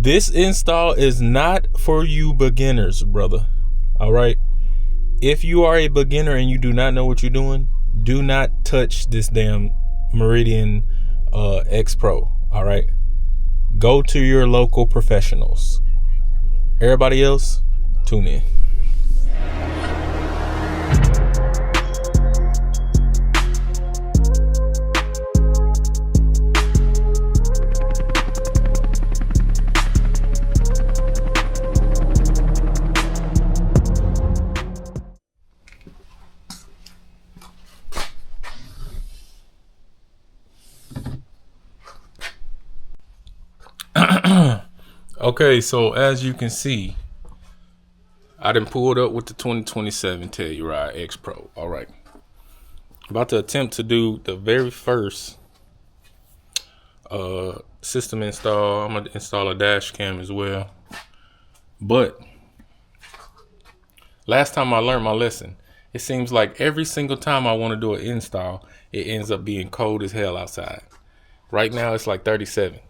This install is not for you beginners, brother. All right. If you are a beginner and you do not know what you're doing, do not touch this damn Meridian X-Pro. All right. Go to your local professionals. Everybody else, tune in. Okay, so as you can see, I done pulled up with the 2027 Telluride X-Pro. All right. About to attempt to do the very first system install. I'm gonna install a dash cam as well. But last time I learned my lesson, it seems like every single time I want to do an install, it ends up being cold as hell outside. Right now it's like 37.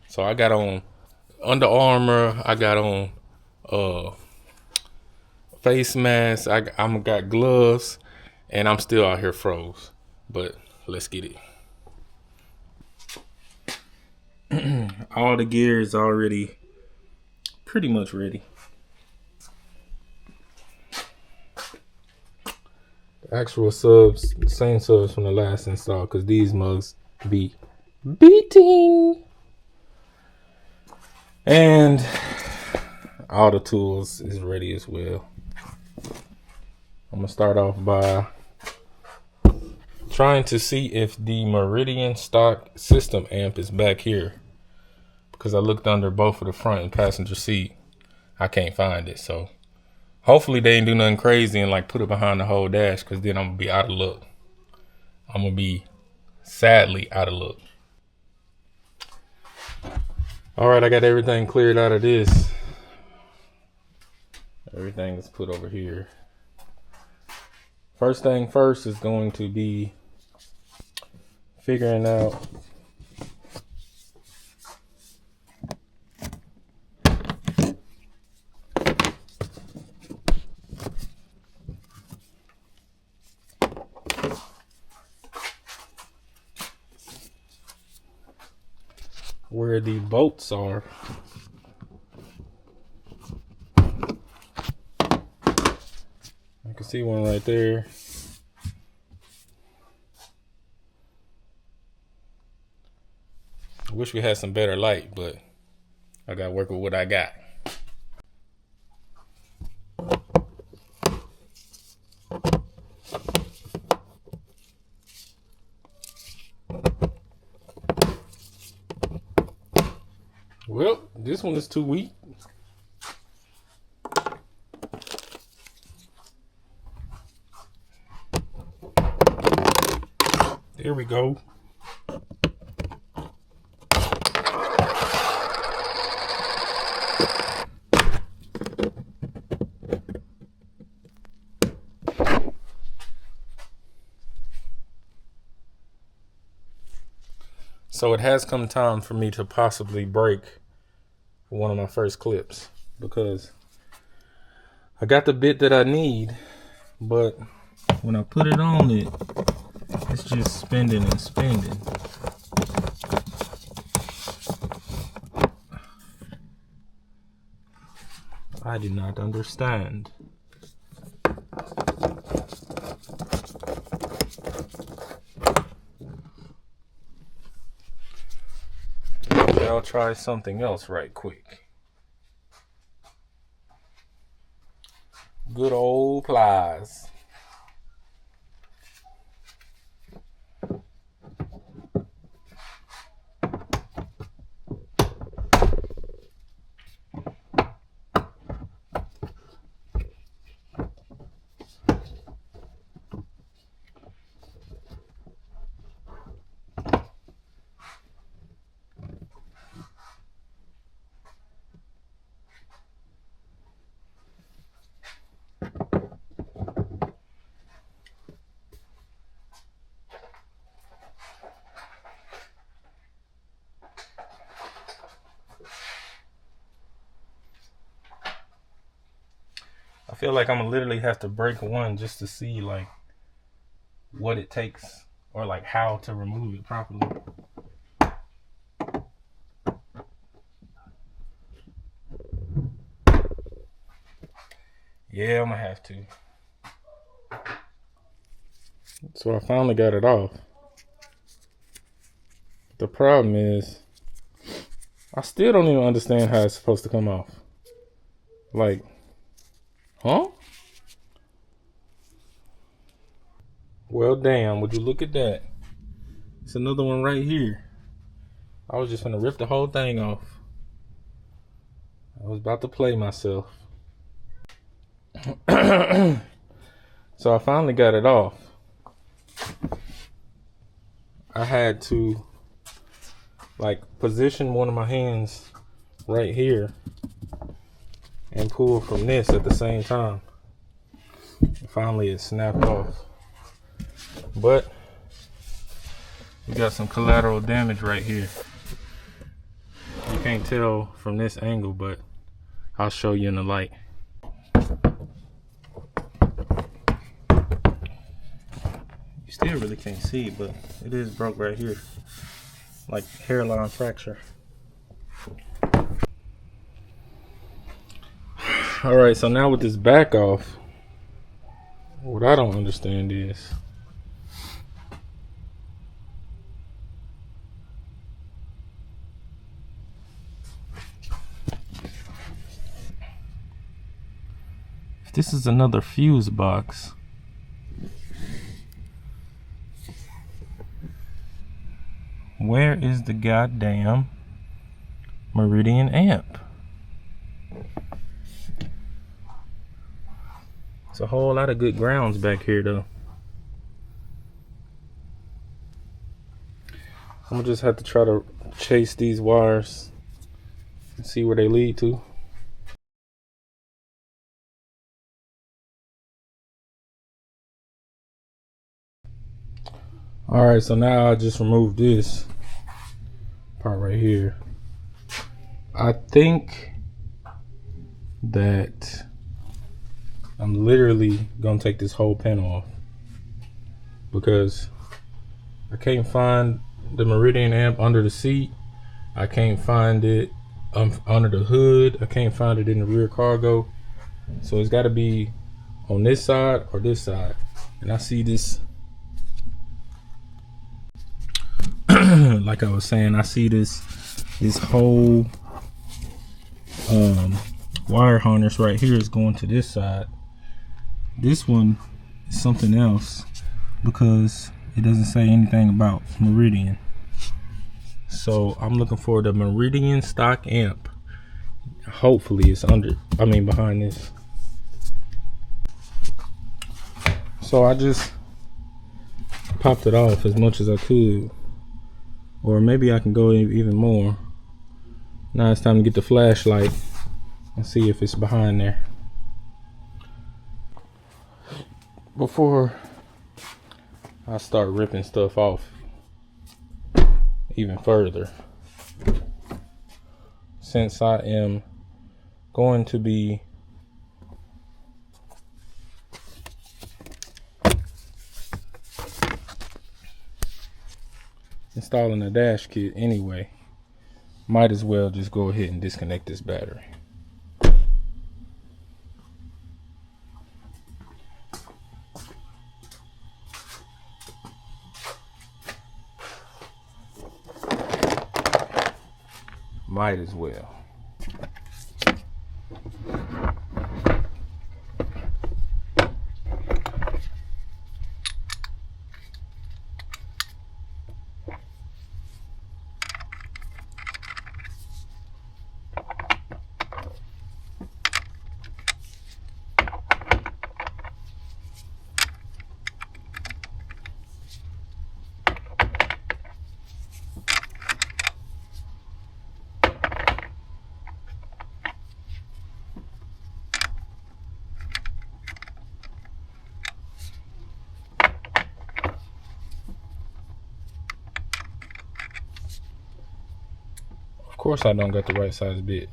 So I got on Under Armour, I got on face mask, I'm got gloves, and I'm still out here froze. But let's get it. All the gear is already pretty much ready. The actual subs, same subs from the last install, because these mugs be beating. And all the tools is ready as well. I'm gonna start off by trying to see if the Meridian stock system amp is back here, because I looked under both of the front and passenger seat. I can't find it, so hopefully they ain't do nothing crazy and like put it behind the whole dash, because then I'm gonna be out of luck. I'm gonna be sadly out of luck. All right, I got everything cleared out of this. Everything is put over here. First thing first is going to be figuring out where the bolts are. I can see one right there. I wish we had some better light, but I gotta work with what I got. Well, this one is too weak. There we go. So it has come time for me to possibly break one of my first clips, because I got the bit that I need, but when I put it on it, it's just spinning and spinning. I do not understand. I'll try something else right quick. Good old pliers. I feel like I'm gonna literally have to break one just to see like what it takes or like how to remove it properly. Yeah, I'm gonna have to. So I finally got it off. The problem is I still don't even understand how it's supposed to come off. Like, huh? Well, damn, would you look at that? It's another one right here. I was just gonna rip the whole thing off. I was about to play myself. So I finally got it off. I had to like position one of my hands right here and pull from this at the same time. Finally it snapped off. But we got some collateral damage right here. You can't tell from this angle, but I'll show you in the light. You still really can't see, but it is broke right here. Like hairline fracture. Alright, so now with this back off, what I don't understand is if this is another fuse box, where is the goddamn Meridian amp? It's a whole lot of good grounds back here though. I'm gonna just have to try to chase these wires and see where they lead to. Alright, so now I just removed this part right here. I think that I'm literally gonna take this whole panel off because I can't find the Meridian amp under the seat. I can't find it under the hood. I can't find it in the rear cargo. So it's got to be on this side or this side. And I see this, like I was saying, I see this whole wire harness right here is going to this side. This one is something else because it doesn't say anything about Meridian. So I'm looking for the Meridian stock amp. Hopefully it's behind this. So I just popped it off as much as I could, or maybe I can go even more. Now it's time to get the flashlight and see if it's behind there. Before I start ripping stuff off even further, since I am going to be installing a dash kit anyway, might as well just go ahead and disconnect this battery. Might as well. Of course I don't got the right size bit.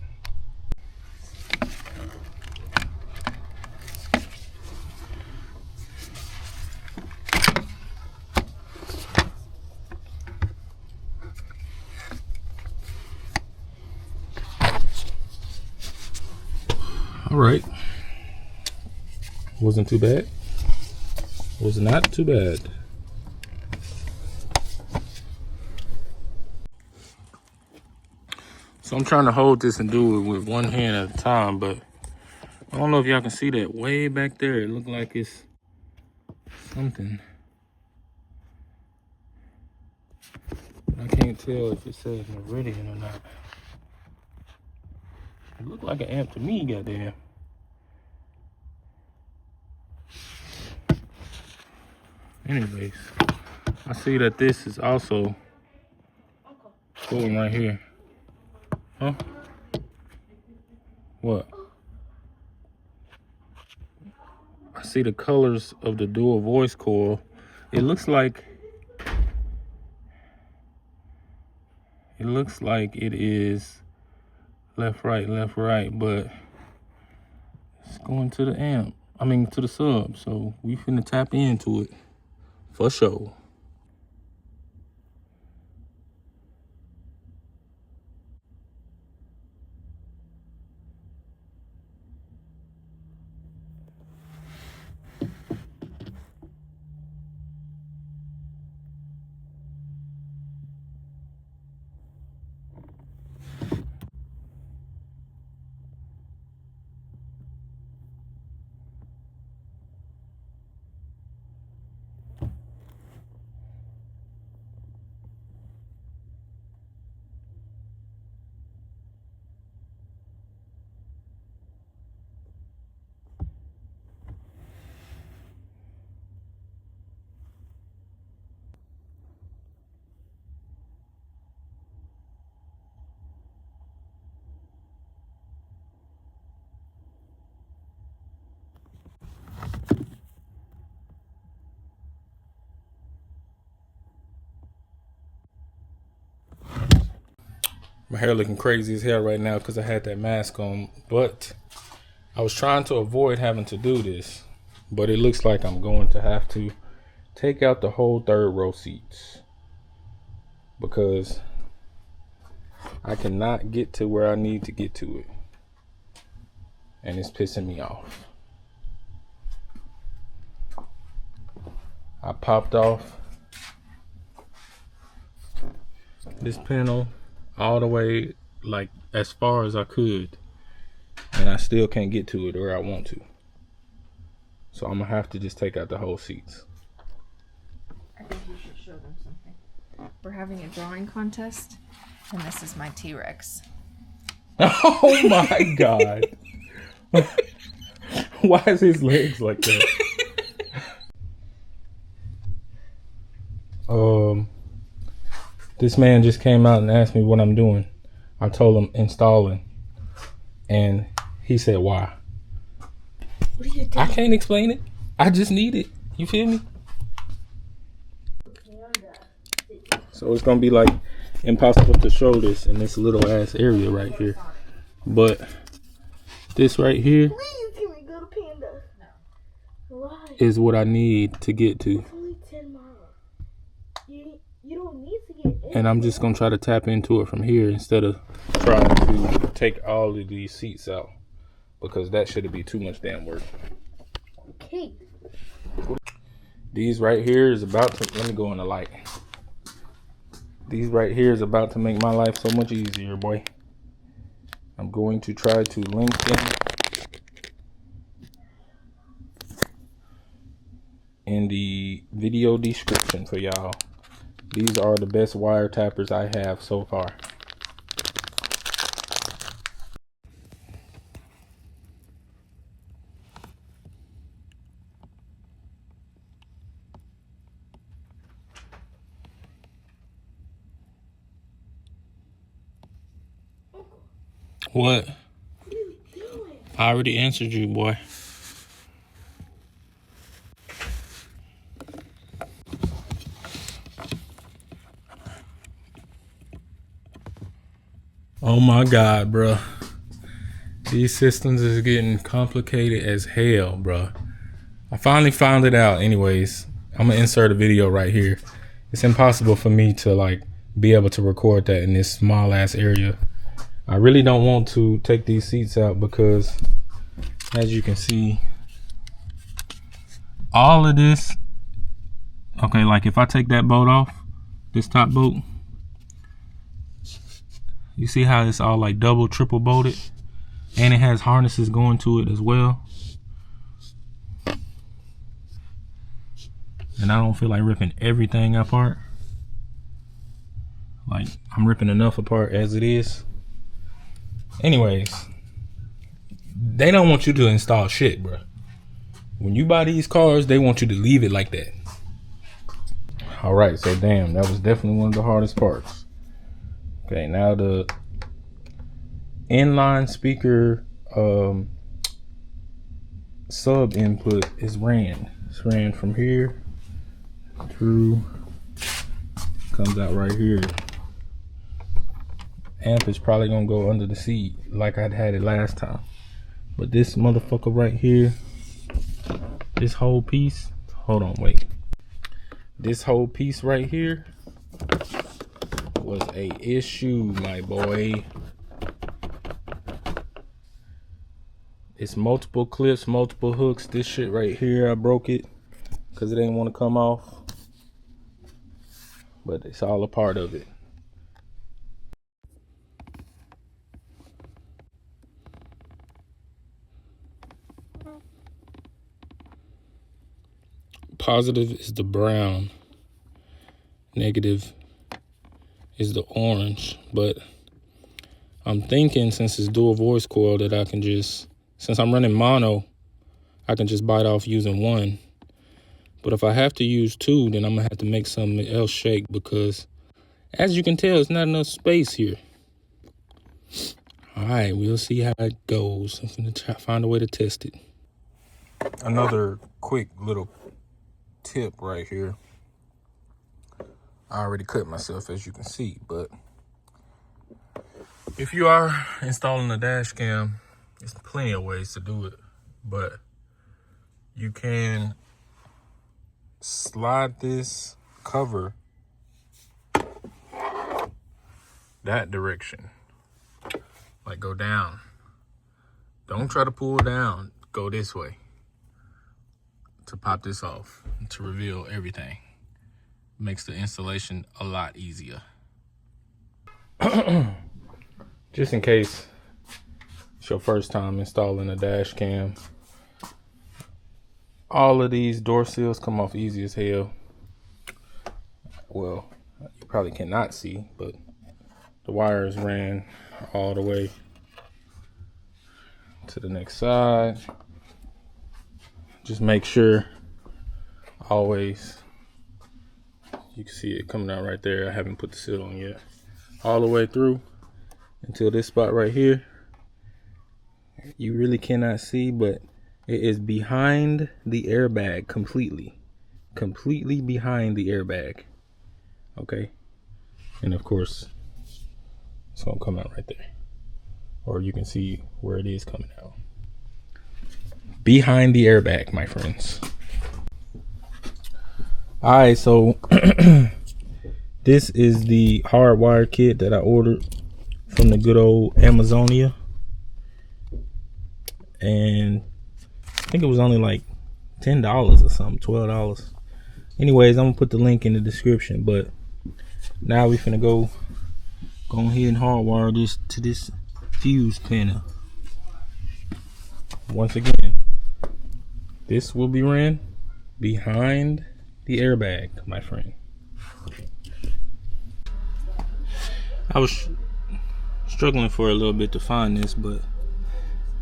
All right. Wasn't too bad. Was not too bad. So I'm trying to hold this and do it with one hand at a time, but I don't know if y'all can see that way back there. It looked like it's something. I can't tell if it says Meridian or not. It looked like an amp to me, goddamn. Anyways, I see that this is also going right here. Huh? What? I see the colors of the dual voice coil. It looks like it is left, right, but it's going to the amp. I mean, to the sub. So we finna tap into it for sure. My hair looking crazy as hell right now because I had that mask on, but I was trying to avoid having to do this, but it looks like I'm going to have to take out the whole third row seats because I cannot get to where I need to get to it, and it's pissing me off. I popped off this panel all the way like as far as I could, and I still can't get to it where I want to. So I'm gonna have to just take out the whole seats. I think you should show them something. We're having a drawing contest, and this is my T-Rex. Oh my God. Why is his legs like that? This man just came out and asked me what I'm doing. I told him installing, and he said, why? What are you doing? I can't explain it. I just need it. You feel me? So it's gonna be like impossible to show this in this little ass area right here. But this right here is what I need to get to. And I'm just gonna try to tap into it from here instead of trying to take all of these seats out, because that should be too much damn work. Okay. These right here is about to, let me go in the light. These right here is about to make my life so much easier, boy. I'm going to try to link them in the video description for y'all. These are the best wire tappers I have so far. What? What are you doing? I already answered you, boy. Oh my God, bro. These systems is getting complicated as hell, bro. I finally found it out. Anyways, I'm gonna insert a video right here. It's impossible for me to like be able to record that in this small ass area. I really don't want to take these seats out because As you can see, all of this, okay, like if I take that bolt off, this top bolt, you see how it's all like double, triple bolted, and it has harnesses going to it as well. And I don't feel like ripping everything apart. Like, I'm ripping enough apart as it is. Anyways, they don't want you to install shit, bro. When you buy these cars, they want you to leave it like that. All right, so damn, that was definitely one of the hardest parts. Okay, now the inline speaker sub input is ran. It's ran from here through, comes out right here. Amp is probably gonna go under the seat like I'd had it last time. But this motherfucker right here, this whole piece, hold on, wait. This whole piece right here was a issue, my boy. It's multiple clips, multiple hooks. This shit right here, I broke it because it didn't want to come off. But it's all a part of it. Positive is the brown, negative is the orange, but I'm thinking since it's dual voice coil that I can just, since I'm running mono, I can just bite off using one. But if I have to use two, then I'm gonna have to make something else shake because as you can tell, it's not enough space here. All right, we'll see how it goes. I'm gonna try find a way to test it. Another quick little tip right here. I already cut myself, as you can see, but if you are installing a dash cam, there's plenty of ways to do it, but you can slide this cover that direction, like go down. Don't try to pull down, go this way to pop this off, to reveal everything. Makes the installation a lot easier. Just in case it's your first time installing a dash cam, all of these door seals come off easy as hell. Well, you probably cannot see, but the wires ran all the way to the next side. Just make sure always, you can see it coming out right there. I haven't put the seal on yet. All the way through until this spot right here. You really cannot see, but it is behind the airbag completely behind the airbag. Okay, and of course it's gonna come out right there, or you can see where it is coming out behind the airbag, my friends. All right, so this is the hardwire kit that I ordered from the good old Amazonia, and I think it was only like $10 or something, $12. Anyways, I'm gonna put the link in the description. But now we finna go ahead and hardwire this to this fuse panel. Once again, this will be ran behind the airbag, my friend. I was struggling for a little bit to find this, but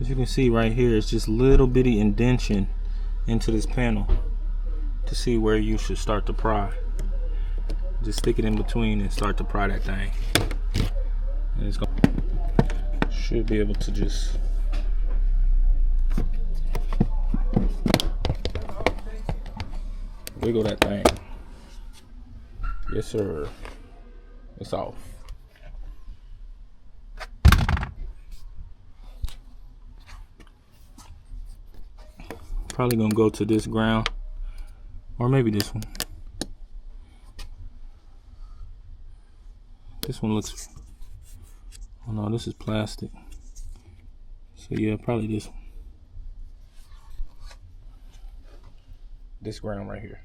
as you can see right here, it's just little bitty indention into this panel to see where you should start to pry. Just stick it in between and start to pry that thing. And it's gonna, should be able to just wiggle that thing. Yes, sir. It's off. Probably gonna go to this ground, or maybe this one. This one looks, oh no, this is plastic. So yeah, probably this one. this ground right here.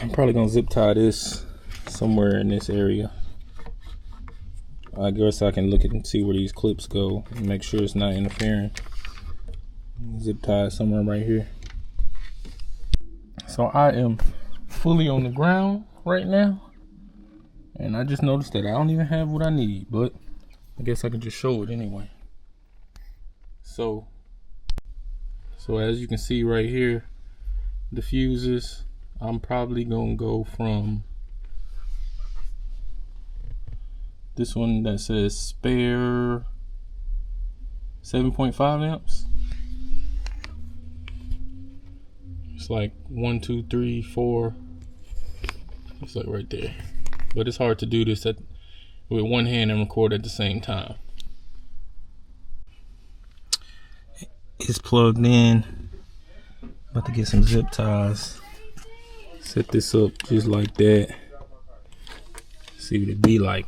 I'm probably gonna zip tie this somewhere in this area. I guess I can look at and see where these clips go and make sure it's not interfering. Zip tie it somewhere right here. So I am fully on the ground right now, and I just noticed that I don't even have what I need, but I guess I can just show it anyway. So as you can see right here, the fuses, I'm probably gonna go from this one that says spare 7.5 amps. It's like 1, 2, 3, 4. It's like right there. But it's hard to do this with one hand and record at the same time. It's plugged in. About to get some zip ties. Set this up just like that. See what it be like.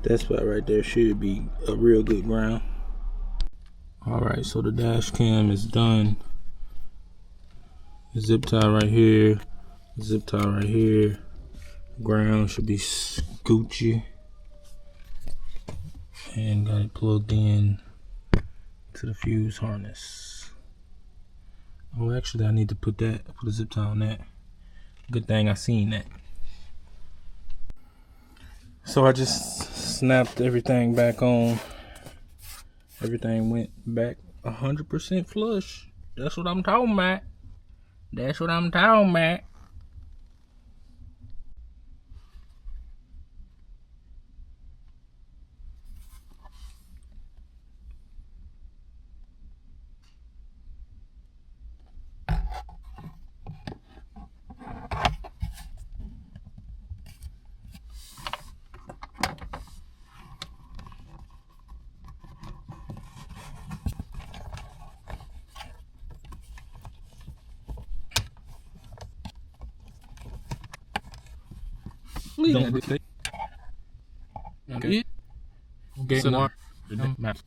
That spot right there should be a real good ground. Alright, so the dash cam is done. Zip tie right here. Zip tie right here. Ground should be Gucci. And got it plugged in to the fuse harness. Oh, actually I need to put a zip tie on that. Good thing I seen that. So I just snapped everything back on. Everything went back 100% flush. That's what I'm talking about. That's what I'm talking about. Don't mistake. Okay. Okay. So now, map.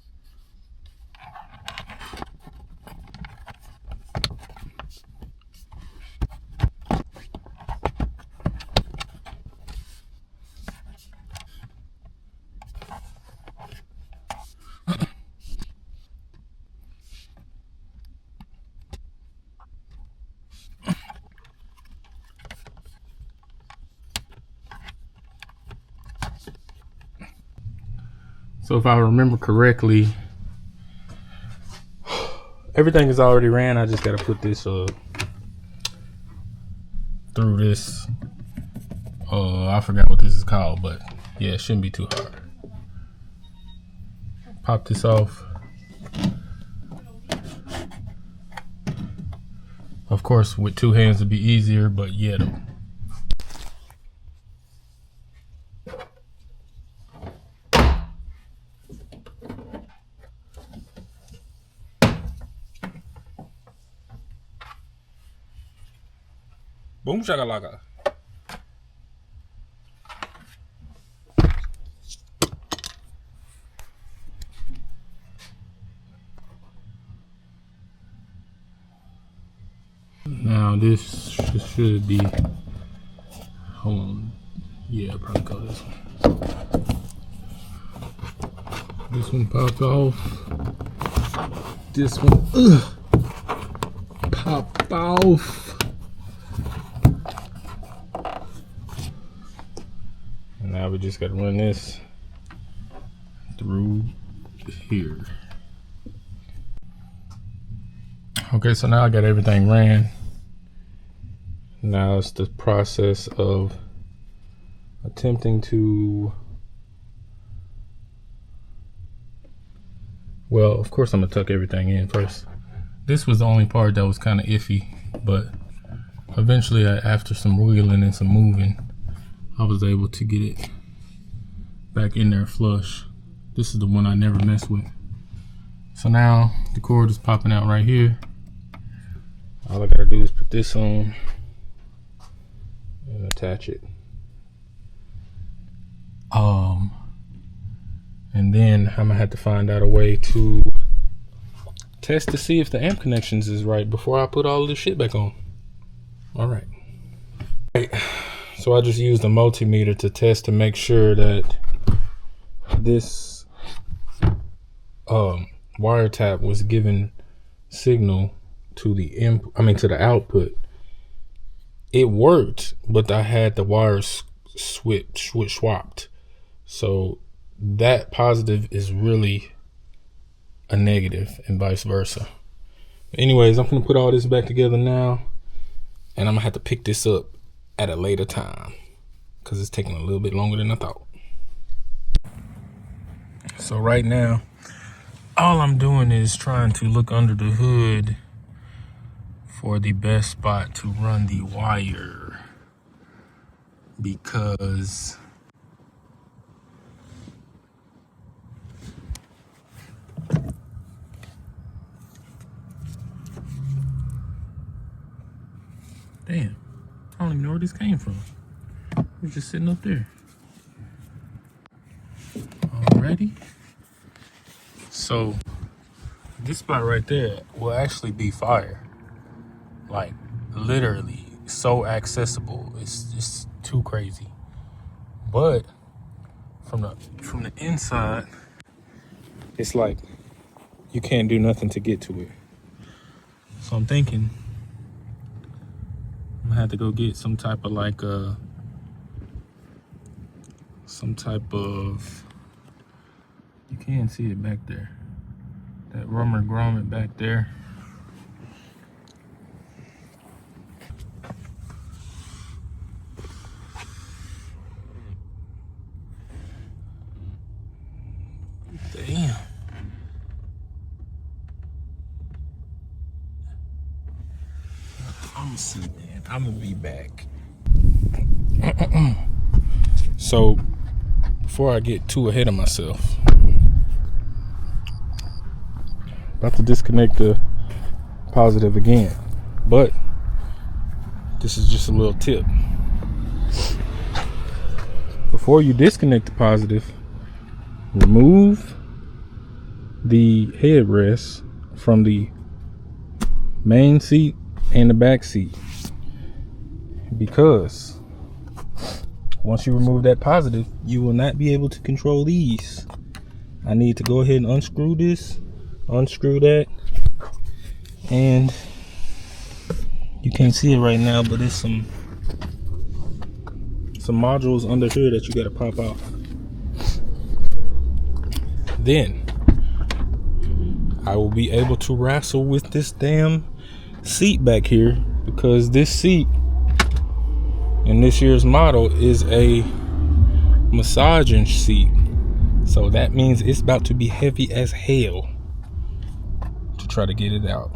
So if I remember correctly, everything is already ran. I just gotta put this through this. I forgot what this is called, but yeah, it shouldn't be too hard. Pop this off. Of course, with two hands it'd be easier, but yeah. Boom shakalaka. Now this should be, hold on, yeah, I'll probably go this one. This one popped off. This one, popped off. And now we just gotta run this through here. Okay, so now I got everything ran. Now it's the process of attempting to, well, of course I'm gonna tuck everything in first. This was the only part that was kind of iffy, but eventually after some wheeling and some moving, I was able to get it back in there flush. This is the one I never mess with. So now the cord is popping out right here. All I gotta do is put this on and attach it. And then I'm gonna have to find out a way to test to see if the amp connections is right before I put all of this shit back on. All right. So I just used a multimeter to test to make sure that this wire tap was giving signal to the to the output. It worked, but I had the wires swapped. So that positive is really a negative and vice versa. Anyways, I'm gonna put all this back together now, and I'm gonna have to pick this up at a later time because it's taking a little bit longer than I thought. So right now, all I'm doing is trying to look under the hood for the best spot to run the wire, because damn, I don't even know where this came from. It was just sitting up there. Alrighty. So this spot right there will actually be fire. Like literally so accessible. It's just too crazy. But from the inside, it's like you can't do nothing to get to it. So I'm thinking I'm gonna have to go get some type of you can't see it back there. That rubber grommet back there. Damn. I'm gonna see, man. I'm gonna be back. So, before I get too ahead of myself, about to disconnect the positive again, but this is just a little tip. Before you disconnect the positive, remove the headrest from the main seat and the back seat, because once you remove that positive, you will not be able to control these. I need to go ahead and unscrew this, unscrew that, and you can't see it right now, but there's some modules under here that you got to pop out. Then I will be able to wrestle with this damn seat back here, because this seat in this year's model is a massaging seat. So that means it's about to be heavy as hell to try to get it out.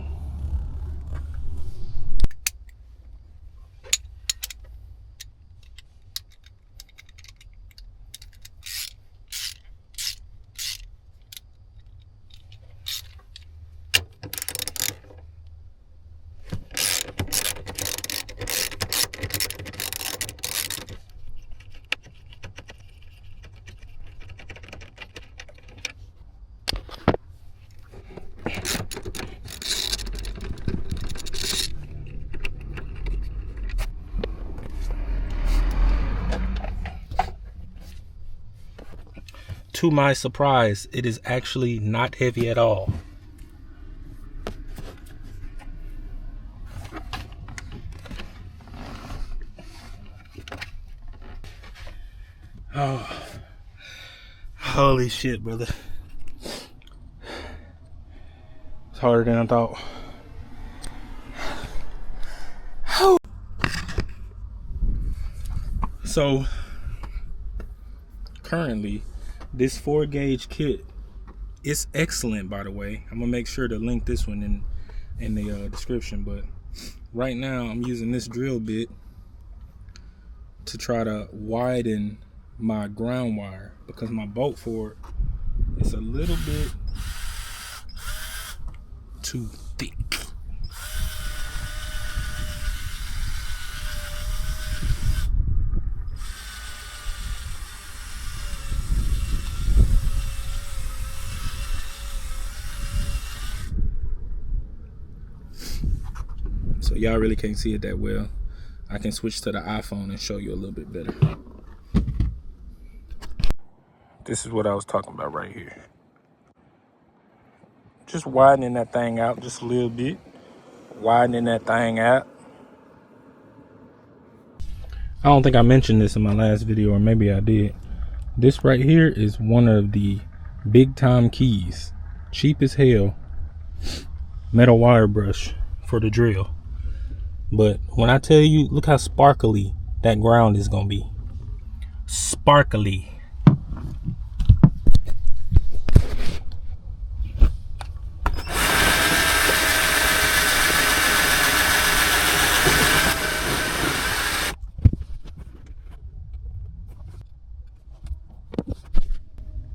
to my surprise, it is actually not heavy at all. Oh, holy shit, brother. It's harder than I thought. So currently this 4-gauge kit is excellent, by the way. I'm gonna make sure to link this one in the description, but right now I'm using this drill bit to try to widen my ground wire because my bolt for it is a little bit too thick. So y'all really can't see it that well. I can switch to the iPhone and show you a little bit better. This is what I was talking about right here. Just widening that thing out just a little bit. Widening that thing out. I don't think I mentioned this in my last video, or maybe I did. This right here is one of the big time keys. Cheap as hell. Metal wire brush for the drill. But when I tell you, look how sparkly that ground is gonna be. Sparkly.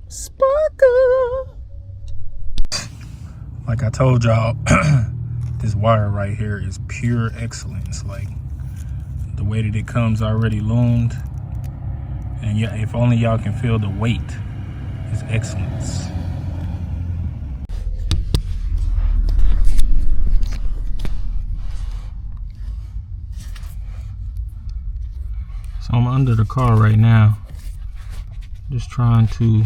Sparkle. Like I told y'all, this wire right here is pure excellence. Like the way that it comes already loomed, and yeah, if only y'all can feel the weight, is excellence. So I'm under the car right now, just trying to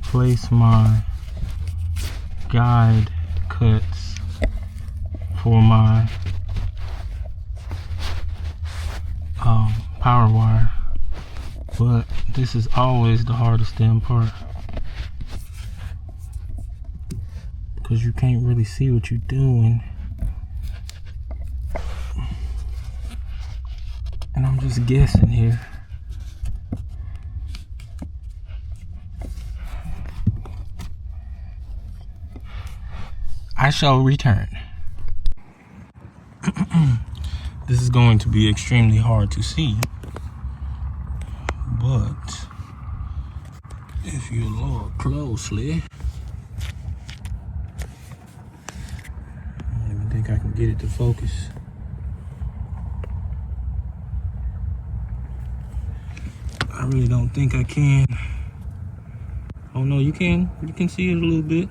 place my guide cuts for my power wire, but this is always the hardest damn part because you can't really see what you're doing, and I'm just guessing here. I shall return. This is going to be extremely hard to see, but if you look closely, I don't even think I can get it to focus. I really don't think I can. Oh no, you can. You can see it a little bit.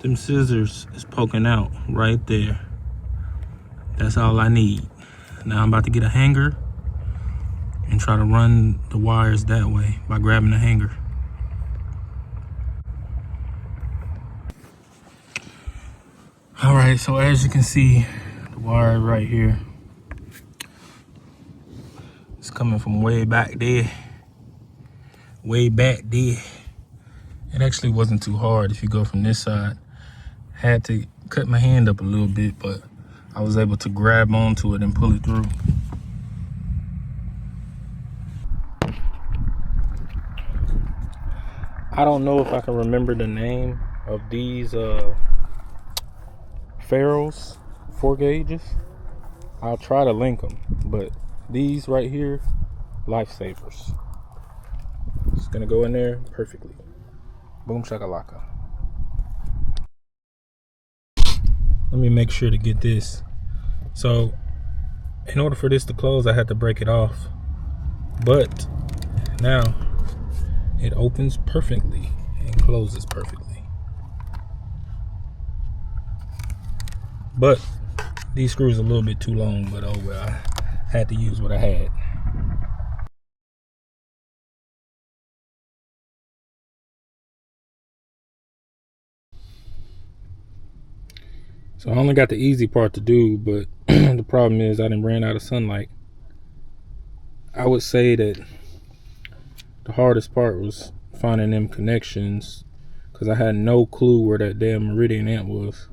Them scissors is poking out right there. That's all I need. Now I'm about to get a hanger and try to run the wires that way by grabbing the hanger. All right, so as you can see, the wire right here, it's coming from way back there. Way back there. It actually wasn't too hard if you go from this side. Had to cut my hand up a little bit, but I was able to grab onto it and pull it through. I don't know if I can remember the name of these ferrules, 4 gauges. I'll try to link them, but these right here, lifesavers. It's gonna go in there perfectly. Boom shakalaka. Let me make sure to get this. So in order for this to close, I had to break it off, but now it opens perfectly and closes perfectly. But these screws are a little bit too long, but oh well, I had to use what I had. So I only got the easy part to do, but the problem is I done ran out of sunlight. I would say that the hardest part was finding them connections, because I had no clue where that damn Meridian amp was.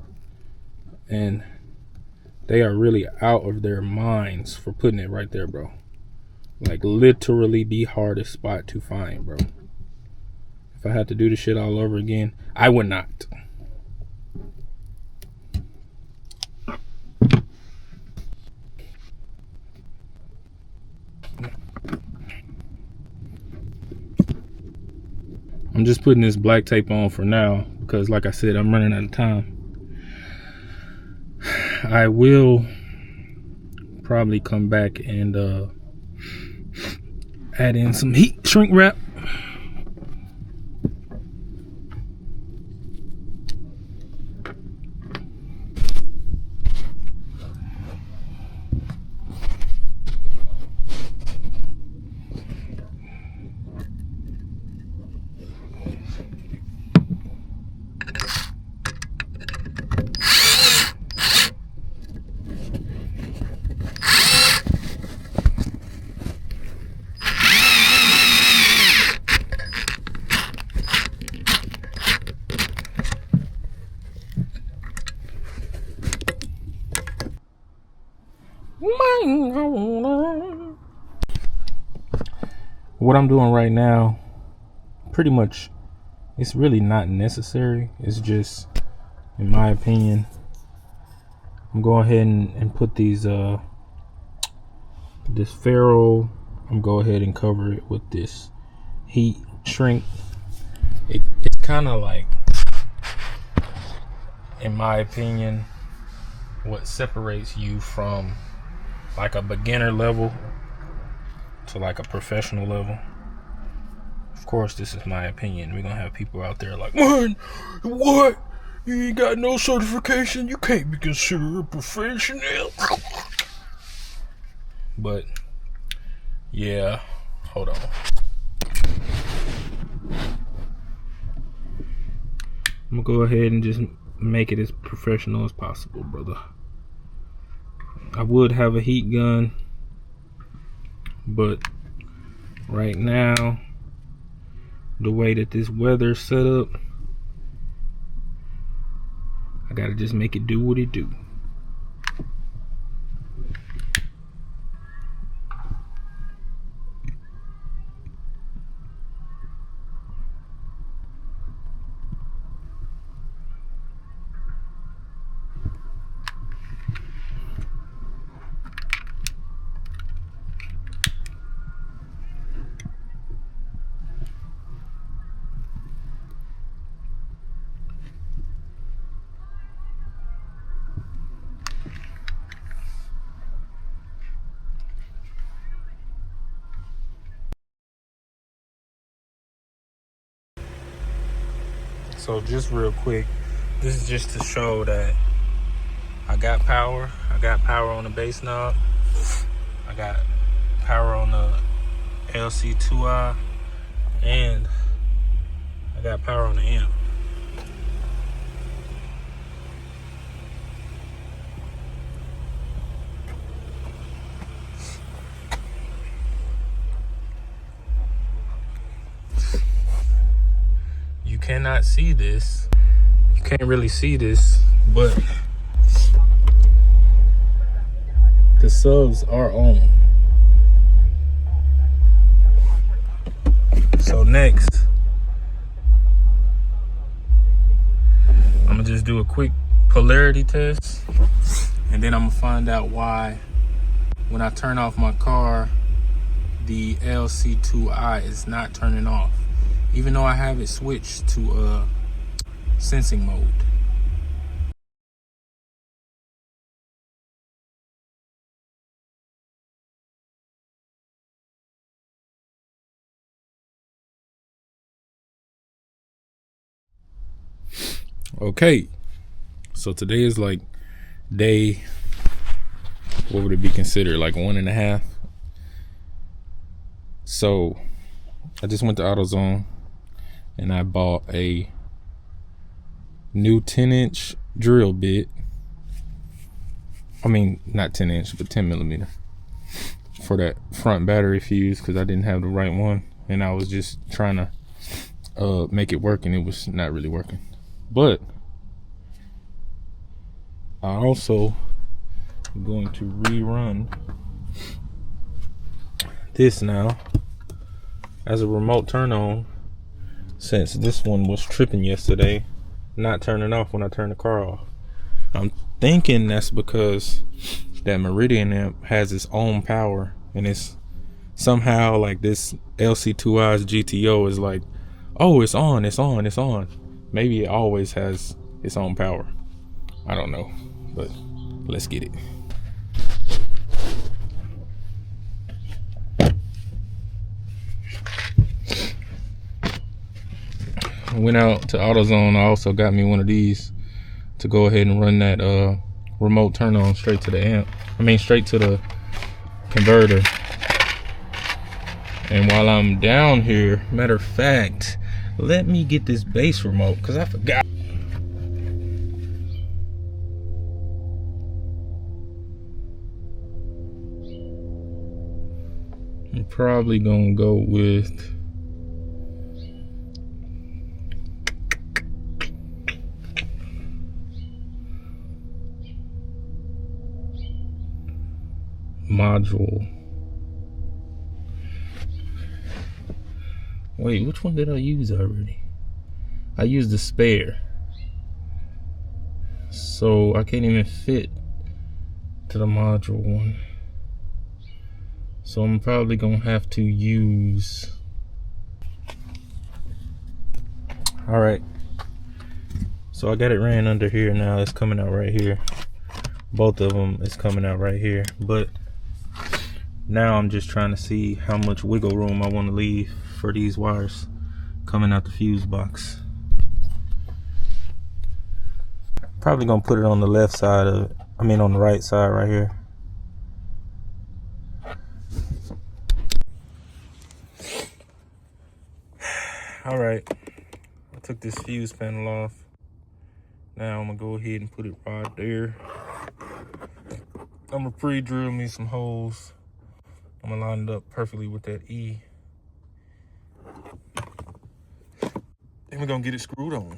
And they are really out of their minds for putting it right there, bro. Like literally the hardest spot to find, bro. If I had to do the shit all over again, I would not. I'm just putting this black tape on for now because, like I said, I'm running out of time. I will probably come back and add in some heat shrink wrap. What I'm doing right now, pretty much, it's really not necessary. It's just, in my opinion, I'm going ahead and put these this ferrule. I'm go ahead and cover it with this heat shrink. It's kind of like, in my opinion, what separates you from like a beginner level to like a professional level. Of course, this is my opinion. We're gonna have people out there like, man, what? You ain't got no certification, you can't be considered a professional. But yeah, hold on. I'm gonna go ahead and just make it as professional as possible, brother. I would have a heat gun, but right now, the way that this weather's set up, I gotta just make it do what it do. So just real quick, this is just to show that I got power. I got power on the bass knob. I got power on the LC2i, and I got power on the amp. You cannot see this. You can't really see this, but the subs are on. So next, I'm gonna just do a quick polarity test, and then I'm gonna find out why when I turn off my car, the LC2i is not turning off, even though I have it switched to sensing mode. Okay, so today is like day, what would it be considered, like 1.5. So I just went to AutoZone and I bought a new 10-inch drill bit I mean, not 10 inch, but 10 millimeter for that front battery fuse, because I didn't have the right one, and I was just trying to make it work, and it was not really working. But I also am going to rerun this now as a remote turn on, since this one was tripping yesterday, not turning off when I turn the car off. I'm thinking that's because that Meridian amp has its own power, and it's somehow like this LC2I's GTO is like, oh, it's on, it's on, it's on. Maybe it always has its own power. I don't know, but let's get it. I went out to AutoZone. I also got me one of these to go ahead and run that remote turn on straight to the amp. I mean, straight to the converter. And while I'm down here, matter of fact, let me get this bass remote, because I forgot. I'm probably gonna go with module. Wait, which one did I use already? I used the spare, so I can't even fit to the module one. So I'm probably gonna have to use. All right, so I got it ran under here now. It's coming out right here. Both of them is coming out right here, but now I'm just trying to see how much wiggle room I want to leave for these wires coming out the fuse box. Probably gonna put it on the left side of it. I mean on the right side right here. All right, I took this fuse panel off. Now I'm gonna go ahead and put it right there. I'm gonna pre-drill me some holes. I'm gonna line it up perfectly with that E. Then we're gonna get it screwed on.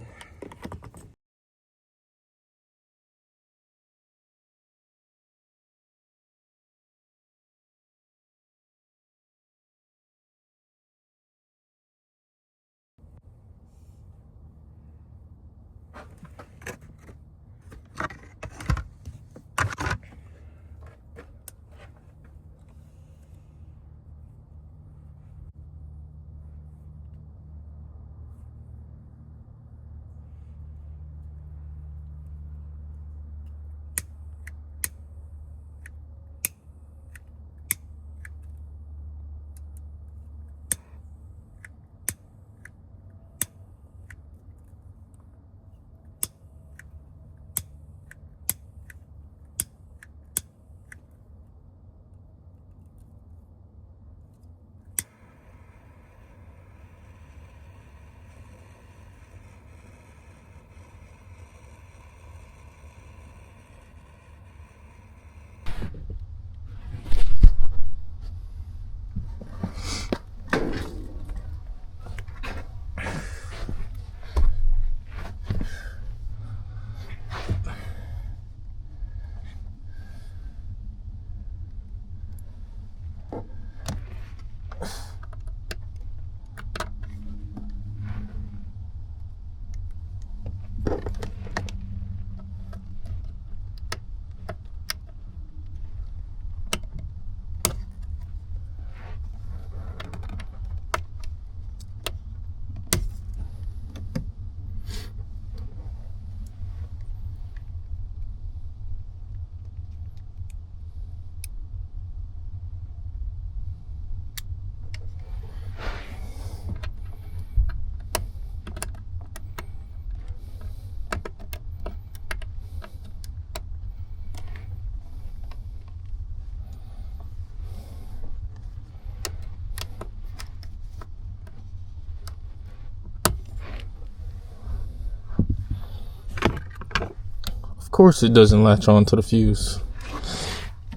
Of course it doesn't latch on to the fuse.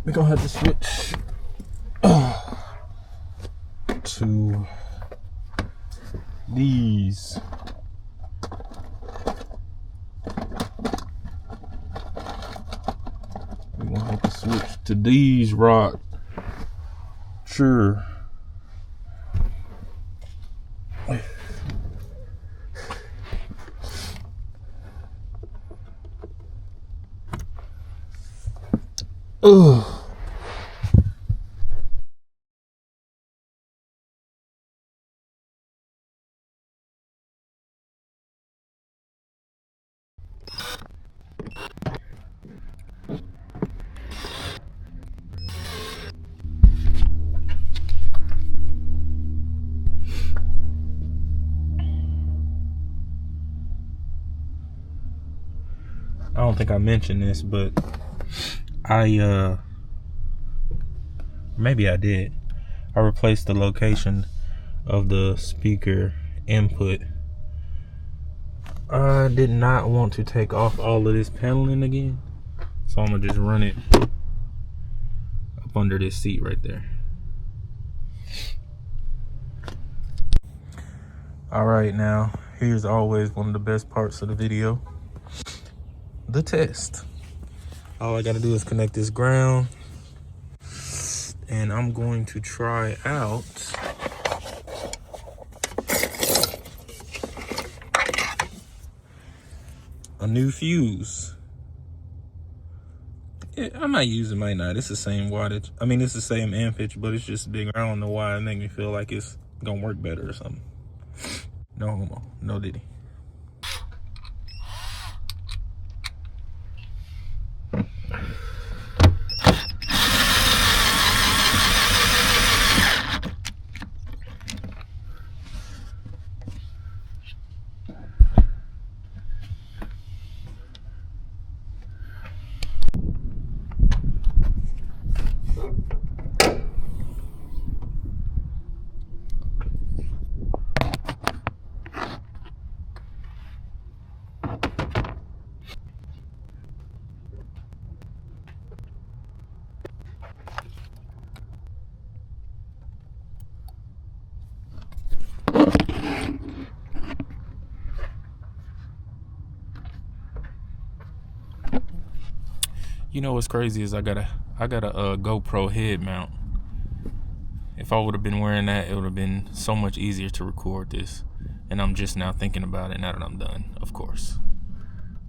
we're gonna have to switch to these. We're gonna have to switch to these rods. Sure. Ugh. I don't think I mentioned this, but maybe I did. I replaced the location of the speaker input. I did not want to take off all of this paneling again, so I'm gonna just run it up under this seat right there. All right, now here's always one of the best parts of the video, the test. All I gotta do is connect this ground, and I'm going to try out a new fuse. I might use it, might not. It's the same wattage. I mean, it's the same ampage, but it's just bigger. I don't know why it make me feel like it's gonna work better or something. No homo, no diddy. You know what's crazy is I got a GoPro head mount. If I would have been wearing that, it would have been so much easier to record this. And I'm just now thinking about it now that I'm done, of course.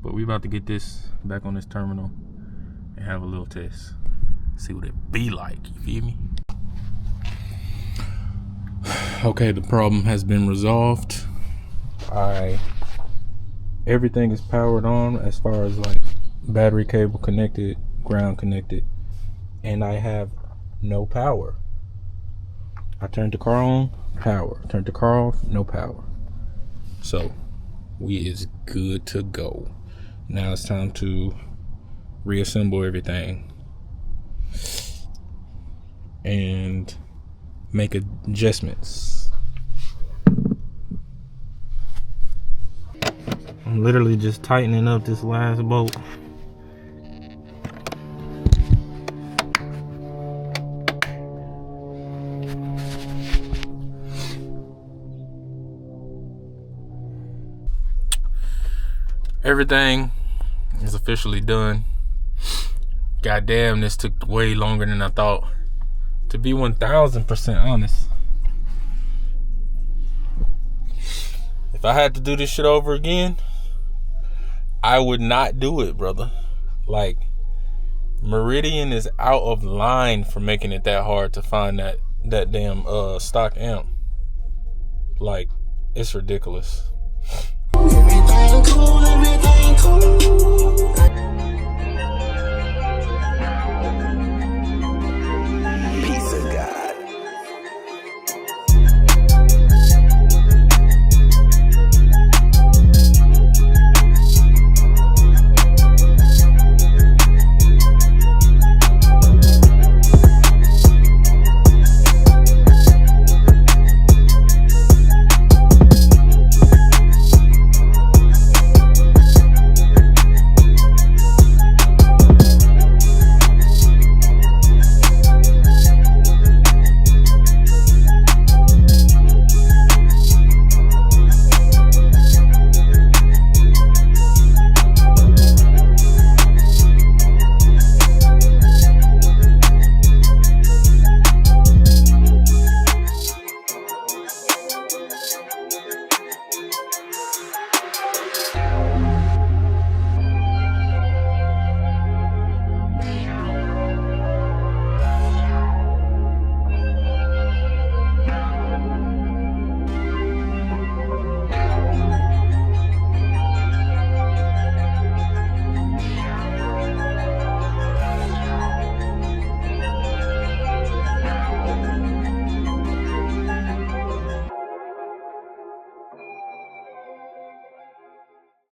But we about to get this back on this terminal and have a little test. See what it be like, you feel me? Okay, the problem has been resolved. Everything is powered on as far as like battery cable connected, ground connected, and I have no power. I turned the car on, power. Turned the car off, no power. So we is good to go. Now it's time to reassemble everything and make adjustments. I'm literally just tightening up this last bolt. Everything is officially done. Goddamn, this took way longer than I thought. To be 1000% honest, if I had to do this shit over again, I would not do it, brother. Like, Meridian is out of line for making it that hard to find that damn stock amp. Like, it's ridiculous.